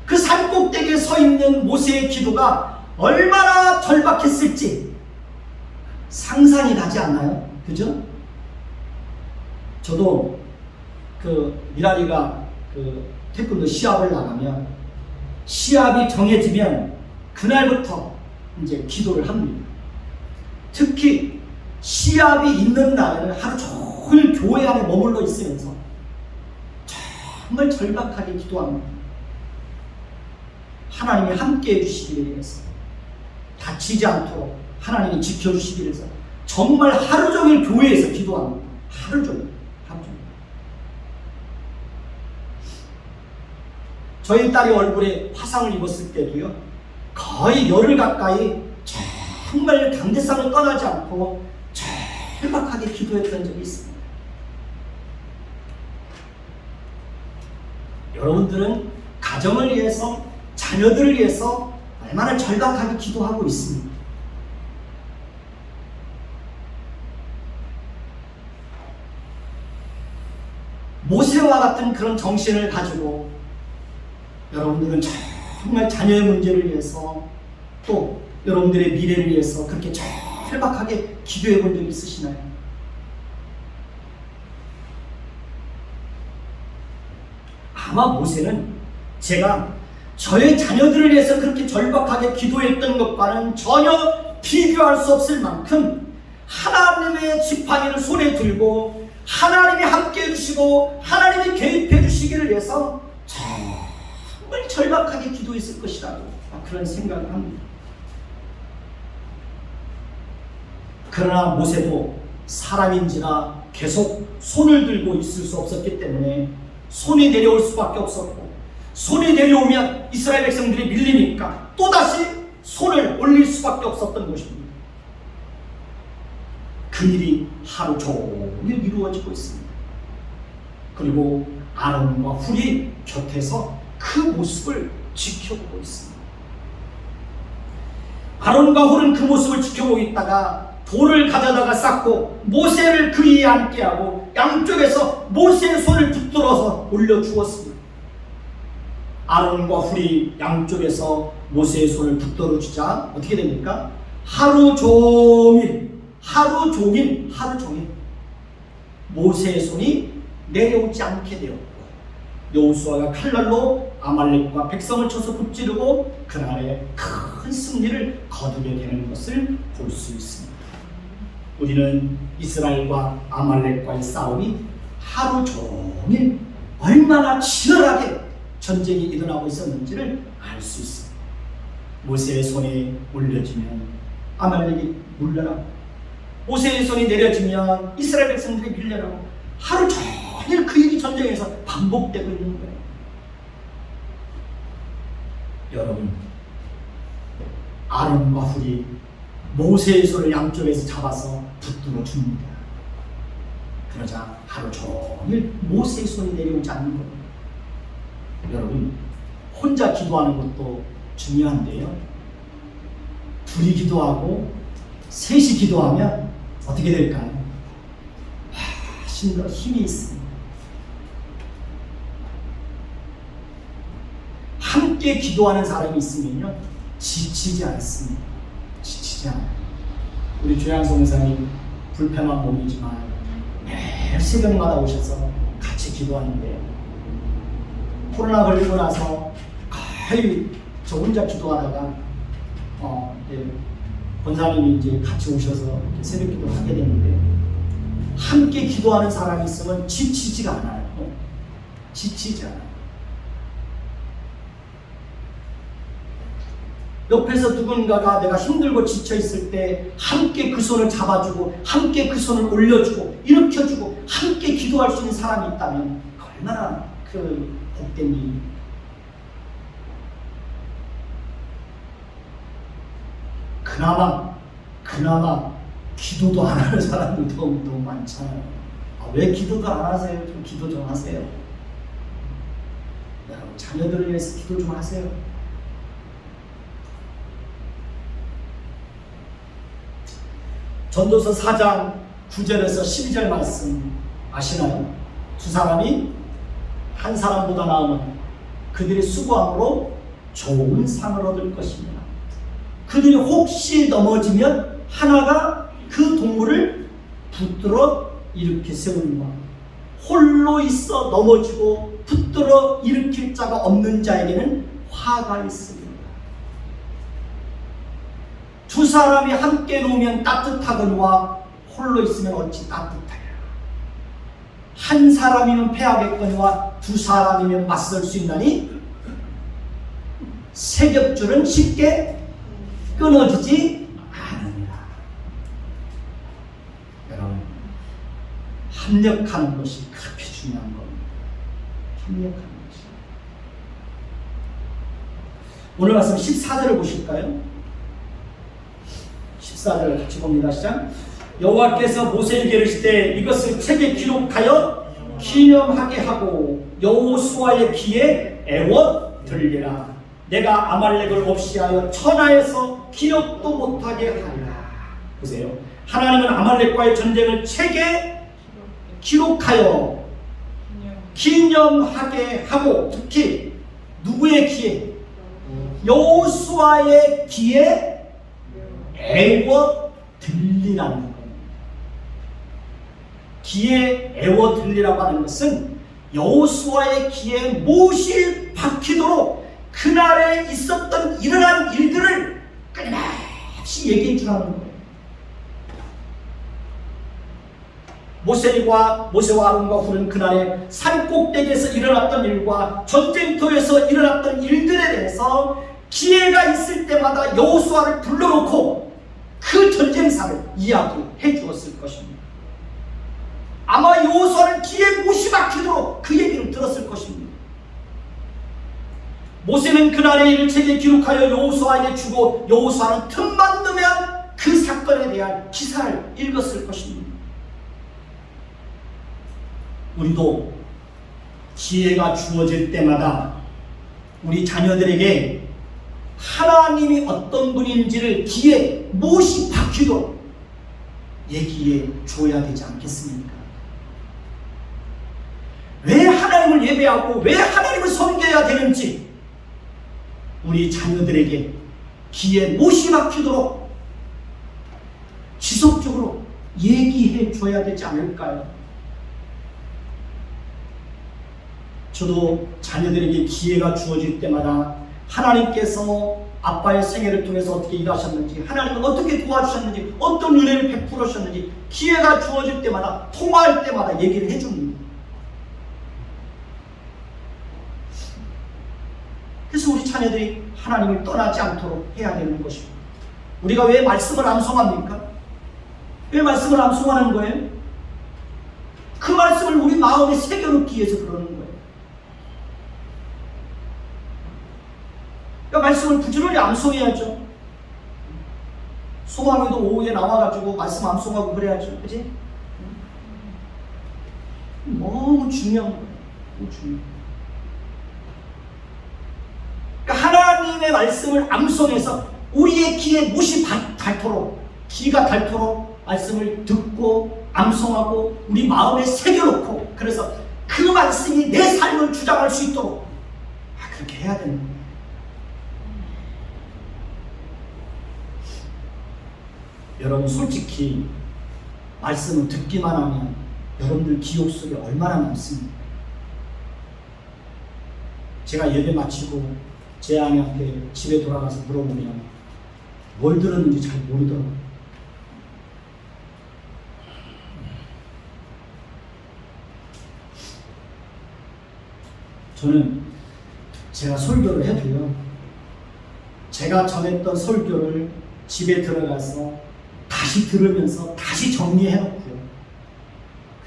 Speaker 1: 그 산 꼭대기에 서 있는 모세의 기도가 얼마나 절박했을지 상상이 가지 않나요? 그죠? 저도 미라리가 태권도 시합을 나가면 시합이 정해지면 그날부터 이제 기도를 합니다. 특히 시합이 있는 날에는 하루 종일 교회 안에 머물러 있으면서 정말 절박하게 기도합니다. 하나님이 함께 해주시기를 위해서, 다치지 않도록 하나님이 지켜주시기를 위해서 정말 하루 종일 교회에서 기도합니다. 하루 종일. 저희 딸이 얼굴에 화상을 입었을 때도요, 거의 열흘 가까이 정말 강제성을 떠나지 않고 절박하게 기도했던 적이 있습니다. 여러분들은 가정을 위해서, 자녀들을 위해서 얼마나 절박하게 기도하고 있습니까? 모세와 같은 그런 정신을 가지고 여러분들은 정말 자녀의 문제를 위해서, 또 여러분들의 미래를 위해서 그렇게 절박하게 기도해 본 적이 있으시나요? 아마 모세는 제가 저의 자녀들을 위해서 그렇게 절박하게 기도했던 것과는 전혀 비교할 수 없을 만큼 하나님의 지팡이를 손에 들고 하나님이 함께 해주시고 하나님이 개입해 주시기를 위해서 정말 절박하게 기도했을 것이라고 그런 생각을 합니다. 그러나 모세도 사람인지라 계속 손을 들고 있을 수 없었기 때문에 손이 내려올 수밖에 없었고, 손이 내려오면 이스라엘 백성들이 밀리니까 또다시 손을 올릴 수밖에 없었던 것입니다. 그 일이 하루 종일 이루어지고 있습니다. 그리고 아론과 훌이 곁에서 그 모습을 지켜보고 있습니다. 아론과 훌은 그 모습을 지켜보고 있다가 돌을 가져다가 쌓고 모세를 그 위에 앉게 하고 양쪽에서 모세의 손을 붙들어서 올려주었습니다. 아론과 훌이 양쪽에서 모세의 손을 붙들어 주자 어떻게 됩니까? 하루 종일 모세의 손이 내려오지 않게 되었고, 여호수아가 칼날로 아말렉과 백성을 쳐서 무찌르고 그날에 큰 승리를 거두게 되는 것을 볼 수 있습니다. 우리는 이스라엘과 아말렉과의 싸움이 하루 종일 얼마나 치열하게 전쟁이 일어나고 있었는지를 알 수 있습니다. 모세의 손이 올려지면 아말렉이 물러나고, 모세의 손이 내려지면 이스라엘 백성들이 밀려나고, 하루 종일 그 일이 전쟁에서 반복되고 있는 거예요. 여러분, 아론과 훌이 모세의 손을 양쪽에서 잡아서 붙들어 줍니다. 그러자 하루 종일 모세의 손이 내려오지 않는 거예요. 여러분, 혼자 기도하는 것도 중요한데요, 둘이 기도하고 셋이 기도하면 어떻게 될까요? 훨씬 더 힘이 있습니다. 함께 기도하는 사람이 있으면요, 지치지 않습니다. 지치지 않아요. 우리 조양성 목사님 불편한 몸이지만 매일 새벽마다 오셔서 같이 기도하는데, 코로나 걸리고 나서 거의 저 혼자 기도하다가 권사님이 이제 같이 오셔서 새벽 기도를 하게 됐는데, 함께 기도하는 사람이 있으면 지치지가 않아요. 지치지 않아요. 옆에서 누군가가 내가 힘들고 지쳐 있을 때 함께 그 손을 잡아주고, 함께 그 손을 올려주고, 일으켜주고, 함께 기도할 수 있는 사람이 있다면 얼마나 그 복된 일입니까? 그나마 기도도 안 하는 사람들도 너무 많잖아요. 왜 기도도 안 하세요? 좀 기도 좀 하세요. 여러분, 자녀들을 위해서 기도 좀 하세요. 전도서 4장 9절에서 12절 말씀 아시나요? 두 사람이 한 사람보다 나으면 그들의 수고함으로 좋은 상을 얻을 것입니다. 그들이 혹시 넘어지면 하나가 그 동물을 붙들어 일으켜 세우는 것, 홀로 있어 넘어지고 붙들어 일으킬 자가 없는 자에게는 화가 있습니다. 두 사람이 함께 놓으면 따뜻하거니와 홀로 있으면 어찌 따뜻하랴. 한 사람이면 패하겠거니와 두 사람이면 맞설 수 있나니 새 겹줄은 쉽게 끊어지지 않으리라. 여러분, 합력하는 것이 그렇게 중요한 겁니다. 합력하는 것이. 오늘 말씀 14절을 보실까요? 14절을 같이 봅니다. 시작. 여호와께서 모세에게 이르시되 이것을 책에 기록하여 기념하게 하고 여호수아의 귀에 애워 들리라. 내가 아말렉을 없이하여 천하에서 기억도 못하게 하리라. 보세요. 하나님은 아말렉과의 전쟁을 책에 기록하여 기념하게 하고, 특히 누구의 귀에? 여호수아의 귀에 애워 들리라는 겁니다. 귀에 애워 들리라고 하는 것은 여호수아의 귀에 못이 박히도록 그날에 있었던 일어난 일들을 끊임없이 얘기해 주라는 거예요. 모세와 아론과 훌은 그날에 산꼭대기에서 일어났던 일과 전쟁터에서 일어났던 일들에 대해서 기회가 있을 때마다 여호수아를 불러놓고 그 전쟁사를 이야기해 주었을 것입니다. 아마 여호수아는 귀에 못이 박히도록 그 얘기를 들었을 것입니다. 모세는 그날의 일을 책에 기록하여 여호수아에게 주고 여호수아는 틈만 넣으면 그 사건에 대한 기사를 읽었을 것입니다. 우리도 기회가 주어질 때마다 우리 자녀들에게 하나님이 어떤 분인지를 귀에 못이 박히도록 얘기해 줘야 되지 않겠습니까? 왜 하나님을 예배하고 왜 하나님을 섬겨야 되는지 우리 자녀들에게 귀에 못이 박히도록 지속적으로 얘기해 줘야 되지 않을까요? 저도 자녀들에게 기회가 주어질 때마다 하나님께서 아빠의 생애를 통해서 어떻게 일하셨는지, 하나님은 어떻게 도와주셨는지, 어떤 은혜를 베풀으셨는지 기회가 주어질 때마다, 통화할 때마다 얘기를 해줍니다. 그래서 우리 자녀들이 하나님을 떠나지 않도록 해야 되는 것입니다. 우리가 왜 말씀을 암송합니까? 왜 말씀을 암송하는 거예요? 그 말씀을 우리 마음에 새겨놓기 위해서 그러는 거예요. 그러니까 말씀을 부지런히 암송해야죠. 소망에도 오후에 나와가지고 말씀 암송하고 그래야죠. 그치? 너무 중요한 거예요. 너무 중요한 거예요. 그러니까 하나님의 말씀을 암송해서 우리의 귀에 못이 닳도록, 귀가 닳도록 말씀을 듣고 암송하고 우리 마음에 새겨놓고, 그래서 그 말씀이 내 삶을 주장할 수 있도록 그렇게 해야 되는 거예요. 여러분, 솔직히 말씀을 듣기만 하면 여러분들 기억 속에 얼마나 남습니까? 제가 예배 마치고 제 아내한테 집에 돌아가서 물어보면 뭘 들었는지 잘 모르더라고요. 저는 제가 설교를 해도요, 제가 전했던 설교를 집에 들어가서 다시 들으면서 다시 정리해놓고요,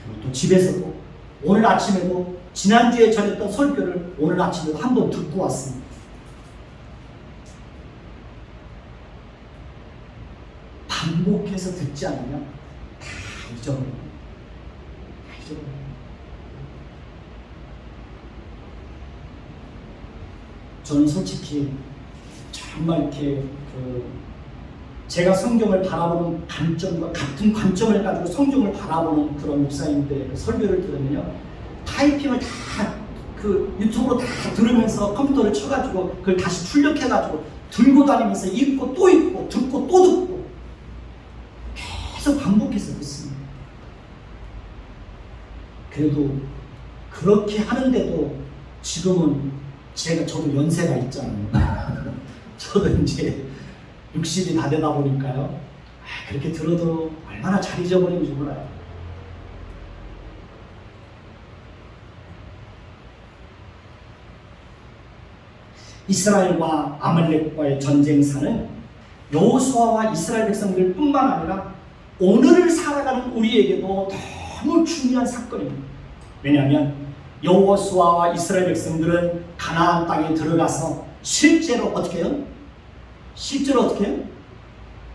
Speaker 1: 그리고 또 집에서도 오늘 아침에도 지난주에 전했던 설교를 오늘 아침에도 한번 듣고 왔습니다. 반복해서 듣지 않으면 다 잊어버려요. 다 잊어버려요. 저는 솔직히 정말 이렇게 제가 성경을 바라보는 관점과 같은 관점을 가지고 성경을 바라보는 그런 목사님들의 설교를 들으면요, 타이핑을 다 그 유튜브로 다 들으면서 컴퓨터를 쳐가지고 그걸 다시 출력해가지고 들고 다니면서 읽고 또 읽고 듣고 또 듣고 계속 반복해서 듣습니다. 그래도 그렇게 하는데도 지금은 저도 연세가 있잖아요. 저도 이제 60이 다 되다 보니까요, 그렇게 들어도 얼마나 잘 잊어버리는지 몰라요. 이스라엘과 아말렉과의 전쟁사는 여호수아와 이스라엘 백성들뿐만 아니라 오늘을 살아가는 우리에게도 너무 중요한 사건입니다. 왜냐하면 여호수아와 이스라엘 백성들은 가나안 땅에 들어가서 실제로 어떻게 해요?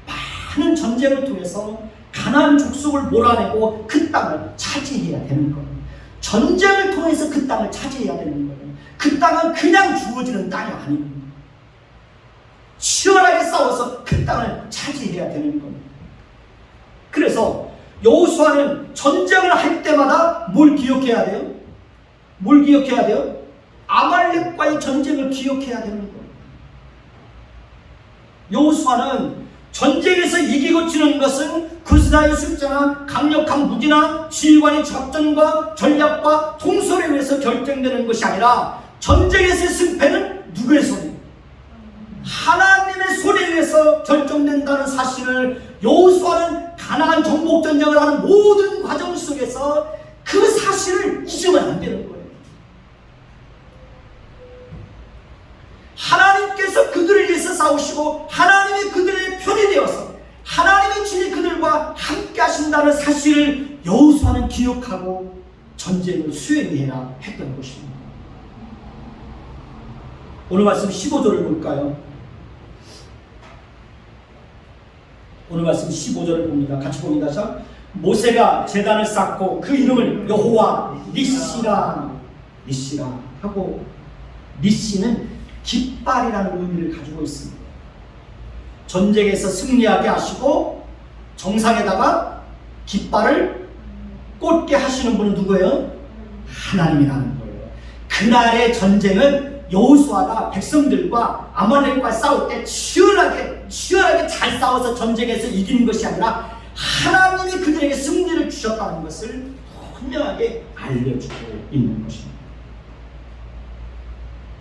Speaker 1: 많은 전쟁을 통해서 가나안 족속을 몰아내고 그 땅을 차지해야 되는 거예요. 전쟁을 통해서 그 땅을 차지해야 되는 거예요. 그 땅은 그냥 주어지는 땅이 아닙니다. 치열하게 싸워서 그 땅을 차지해야 되는 겁니다. 그래서 여호수아는 전쟁을 할 때마다 뭘 기억해야 돼요? 아말렉과의 전쟁을 기억해야 되는 거예요. 여호수아는 전쟁에서 이기고 지는 것은 그스나의 숫자나 강력한 무기나 지휘관의 작전과 전략과 통솔에 의해서 결정되는 것이 아니라 전쟁에서의 승패는 누구의 손에? 하나님의 손에 의해서 결정된다는 사실을 여호수아는 가나안 정복 전쟁을 하는 모든 과정 속에서 그 사실을 잊으면 안 되는 거예요. 하나님께서 그들을 위해서 싸우시고 하나님이 그들의 편이 되어서 하나님의 친히 그들과 함께 하신다는 사실을 여호수아는 기억하고 전쟁을 수행해야 했던 것입니다. 오늘 말씀 15절을 볼까요? 오늘 말씀 15절을 봅니다. 같이 봅니다. 자, 모세가 제단을 쌓고 그 이름을 여호와 니시라 하고, 니시는 깃발이라는 의미를 가지고 있습니다. 전쟁에서 승리하게 하시고 정상에다가 깃발을 꽂게 하시는 분은 누구예요? 하나님이라는 거예요. 그날의 전쟁은 여호수아가 백성들과 아말렉과 싸울 때 치열하게 잘 싸워서 전쟁에서 이기는 것이 아니라 하나님이 그들에게 승리를 주셨다는 것을 분명하게 알려주고 있는 것입니다.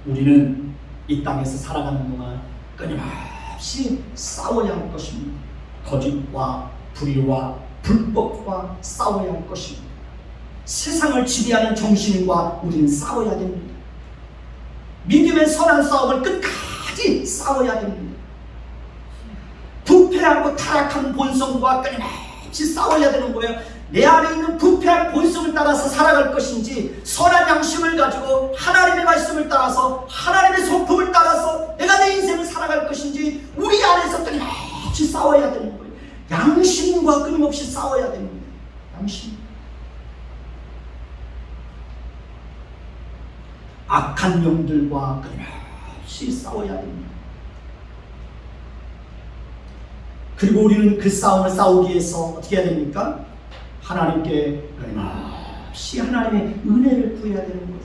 Speaker 1: 우리는 이 땅에서 살아가는 동안 끊임없이 싸워야 할 것입니다. 거짓과 불의와 불법과 싸워야 할 것입니다. 세상을 지배하는 정신과 우리는 싸워야 됩니다. 믿음의 선한 싸움을 끝까지 싸워야 됩니다. 부패하고 타락한 본성과 끊임없이 싸워야 되는 거예요. 내 안에 있는 부패한 본성을 따라서 살아갈 것인지, 선한 양심을 가지고 하나님의 말씀을 따라서 하나님의 성품을 따라서 내가 내 인생을 살아갈 것인지, 우리 안에서 끊임없이 싸워야 되는 거예요. 양심과 끊임없이 싸워야 됩니다. 양심. 악한 영들과 끊임없이 싸워야 됩니다. 그리고 우리는 그 싸움을 싸우기 위해서 어떻게 해야 됩니까? 하나님께 끊임없이 하나님의 은혜를 구해야 되는 거죠.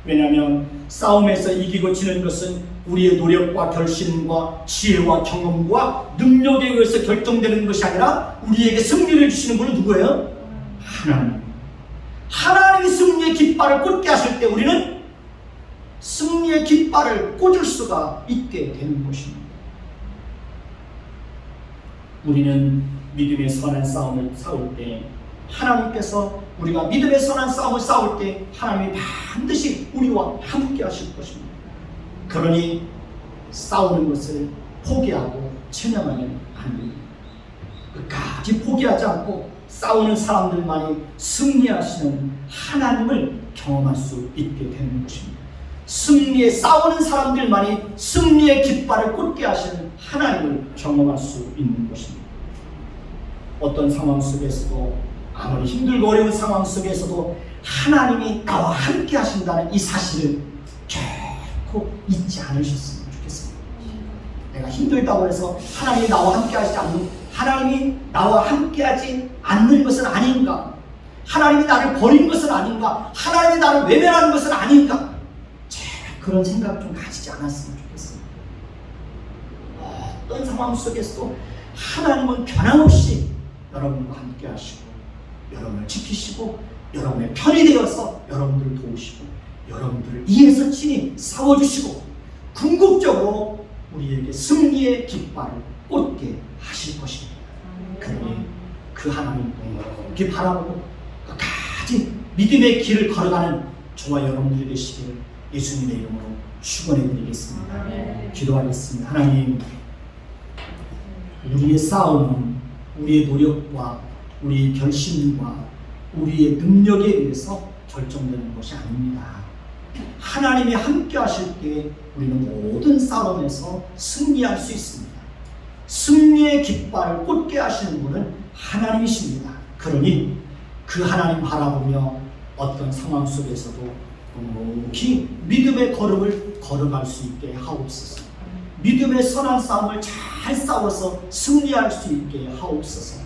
Speaker 1: 왜냐하면 싸움에서 이기고 지는 것은 우리의 노력과 결심과 지혜와 경험과 능력에 의해서 결정되는 것이 아니라 우리에게 승리를 주시는 분은 누구예요? 하나님. 하나님이 승리의 깃발을 꽂게 하실 때 우리는 승리의 깃발을 꽂을 수가 있게 되는 것입니다. 우리는 믿음의 선한 싸움을 싸울 때 하나님께서, 우리가 믿음의 선한 싸움을 싸울 때 하나님이 반드시 우리와 함께 하실 것입니다. 그러니 싸우는 것을 포기하고 체념하면 안 됩니다. 끝까지 포기하지 않고 싸우는 사람들만이 승리하시는 하나님을 경험할 수 있게 되는 것입니다. 승리에 싸우는 사람들만이 승리의 깃발을 꽂게 하시는 하나님을 경험할 수 있는 것입니다. 어떤 상황 속에서도, 아무리 힘들고 어려운 상황 속에서도 하나님이 나와 함께 하신다는 이 사실을 결코 잊지 않으셨으면 좋겠습니다. 내가 힘들다고 해서 하나님이 나와 함께 하시지 않는, 하나님이 나와 함께 하지 않는 것은 아닌가? 하나님이 나를 버린 것은 아닌가? 하나님이 나를 외면하는 것은 아닌가? 그런 생각 좀 가지지 않았으면 좋겠습니다. 어떤 상황 속에서도 하나님은 변함없이 여러분과 함께 하시고, 여러분을 지키시고, 여러분의 편이 되어서 여러분들을 도우시고, 여러분들을 위해서 친히 싸워주시고, 궁극적으로 우리에게 승리의 깃발을 꽂게 하실 것입니다. 그러니 그 하나님 이렇게 바라보고 끝까지 믿음의 길을 걸어가는 저와 여러분들이 되시기를 예수님의 이름으로 축원해 드리겠습니다. 기도하겠습니다. 하나님, 우리의 싸움은 우리의 노력과 우리의 결심과 우리의 능력에 의해서 결정되는 것이 아닙니다. 하나님이 함께 하실 때 우리는 모든 싸움에서 승리할 수 있습니다. 승리의 깃발을 꽂게 하시는 분은 하나님이십니다. 그러니 그 하나님 바라보며 어떤 상황 속에서도 묵묵히 믿음의 걸음을 걸어갈 수 있게 하옵소서. 믿음의 선한 싸움을 잘 싸워서 승리할 수 있게 하옵소서.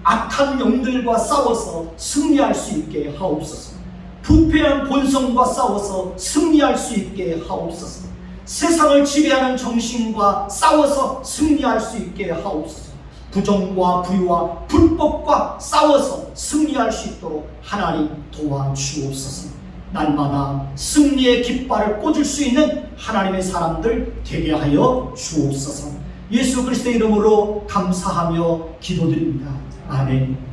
Speaker 1: 악한 영들과 싸워서 승리할 수 있게 하옵소서. 부패한 본성과 싸워서 승리할 수 있게 하옵소서. 세상을 지배하는 정신과 싸워서 승리할 수 있게 하옵소서. 부정과 불의와 불법과 싸워서 승리할 수 있도록 하나님 도와주옵소서. 날마다 승리의 깃발을 꽂을 수 있는 하나님의 사람들 되게 하여 주옵소서. 예수 그리스도의 이름으로 감사하며 기도드립니다. 아멘.